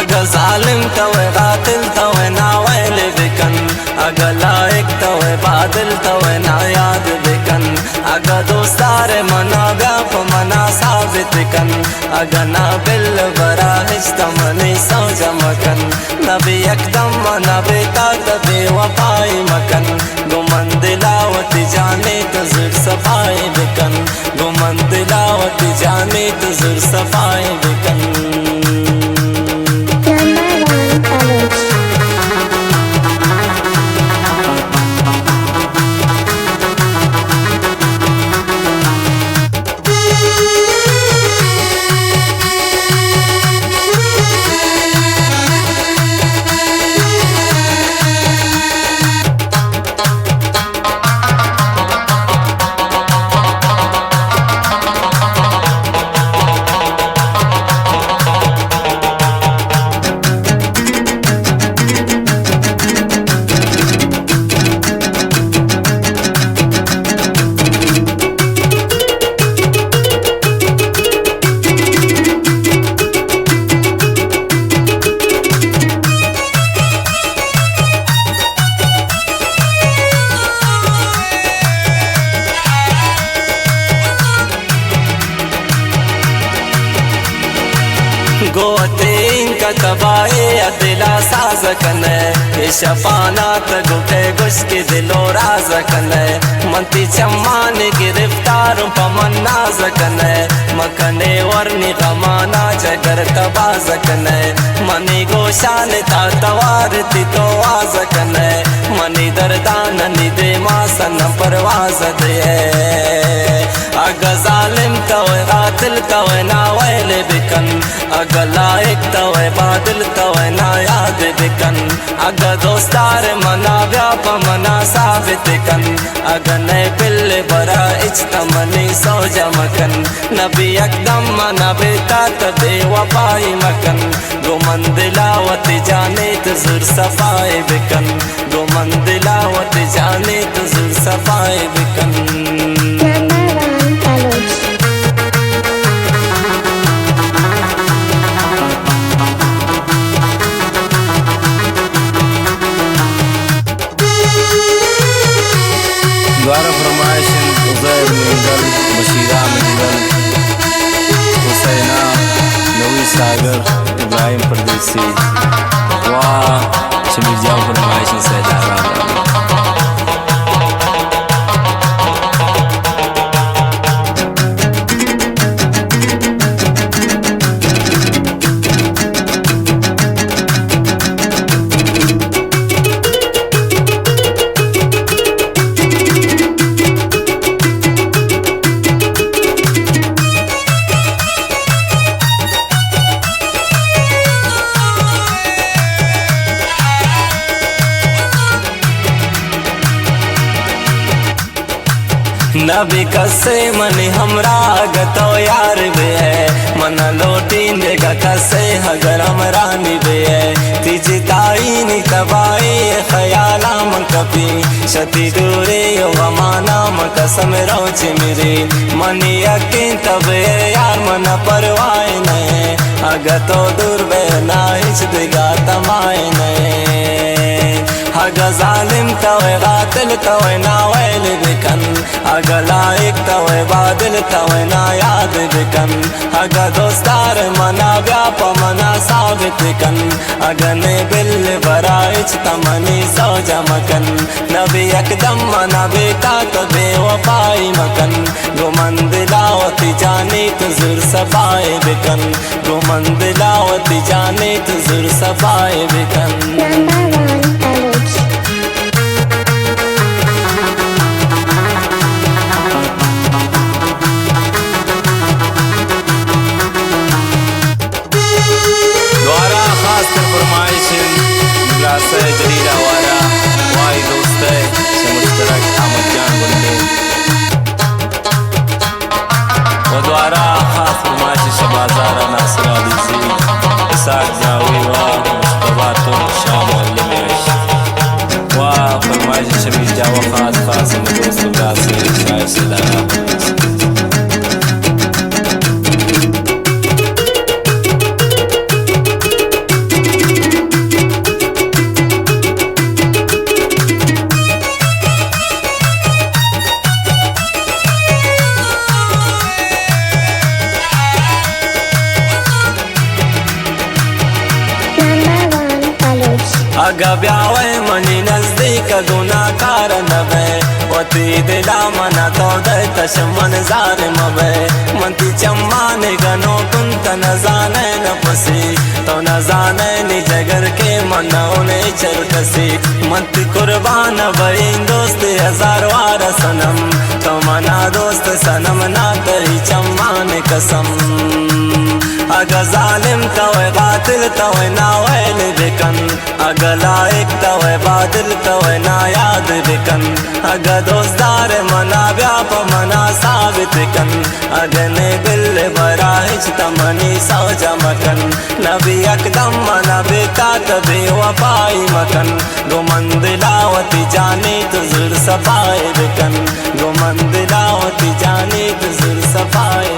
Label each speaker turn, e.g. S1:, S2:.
S1: अगर जालिम तवे कातिल तवे नावैल बिकन, अगर लायक तवे बादल तवे ना याद बिकन, अगर दोस्तार मना व्याप मना साबित कन, अगर ना बिल बरा हिस्तमनी सौजमकन, नबी एकदम नबी ताक बेवफाई मकन, गुमन दिलावत जाने तो जुर सफाई बिकन, गुमन दिलावत जाने तो जुर सफाई बिकन। गोतें का तबाए दिला साजकन, शफाना गुटे गुश के दिलो राजकन, मंती चम्मान गिरफ्तार पमन नाजकन, मखने वर्णी गमाना जगर तबाजकन, मनी गोशान ता तवार ती तो आजकन, मनी दरदान निदे मासन परवाज दे। अगर जालिम तवे कातिल तवे नावैल बिकन, अगर लायक तवे बादल तवे ना याद बिकन, अगर दोस्तार मना व्याप मना साबित कन, अगर नए बिल बरा इज्तमनी सौजमकन, नबी एकदम नबी तात बेवफाई मकन, गुमन दिलावत जाने तो जुर सफाई बिकन, गुमन दिलावत जाने तो जुर सफाई बिकन।
S2: द्वारा फरमाइशन उज़ैर मिंगल, बशीरा मिंगल, हुसैना नवी सागर, इब्राहिम परदेसी, वाह शमीर जाओ फरमाइशन सैदारा।
S1: नबी कसे मन हमरा गतो यार बे है, मन लोटी देगा कसे हगर हमरा निबे है, तिजी ताई नी तबाई ख्याला मन कपी, शती दूरे यो गमाना मन कसम रोच मेरे, मनी यकीन तबे यार मन परवाए ने, अगर तो दूर बे ना हिच देगा तमाए ने। अगर जालिम तवे कातिल तवे नावैल बिकन, अगर लायक तवे बादल तवे ना याद बिकन, अगर दोस्तार मना व्याप मना साबित कन, अगर ने बिल बरा इज्तमनी सौजमकन, नबी एकदम मना बेता तो बेवफाई मकन, गुमन दिलावत जाने तो जुर सफाए बिकन, गुमन दिलावत जाने तो जुर सफाए बिकन।
S2: जलीला वारा वाई दोस्त से मुश्तरक अहमद जान बंदे, वो द्वारा खास फरमाइश शबाजारा नासिर अली सी, इसाक जावी वा मुस्तफा तो शाम लिमेश, वाह फरमाइश शमीर जावा खास खास दोस्त से शायर से दारा।
S1: अगा ब्यावे मनी नजदीक गुनाकार नबे वती दिला मना तो दे तशमन जार मबे मंती चम्माने गनो कुंत न जाने न पसी तो न जाने नि जगर के मनौने चरकसी मंती कुर्बान बइन दोस्त हजार वार सनम तो मना दोस्त सनम ना तरी चम्माने कसम अगा जालिम तवे बातिल तवे नावैल बिकन अगा लाइक तवे बादल तवे ना याद बिकन अगा दोस्तार मना व्याप मना साबित कन अगने बिल बराहिज तमनी सौजा मकन नबी अकदम मना बेता तबे वफाई मकन गुमंदिलावती जानी तुजुर सफाए बिकन गुमंदिलावती जानी तुजुर सफाए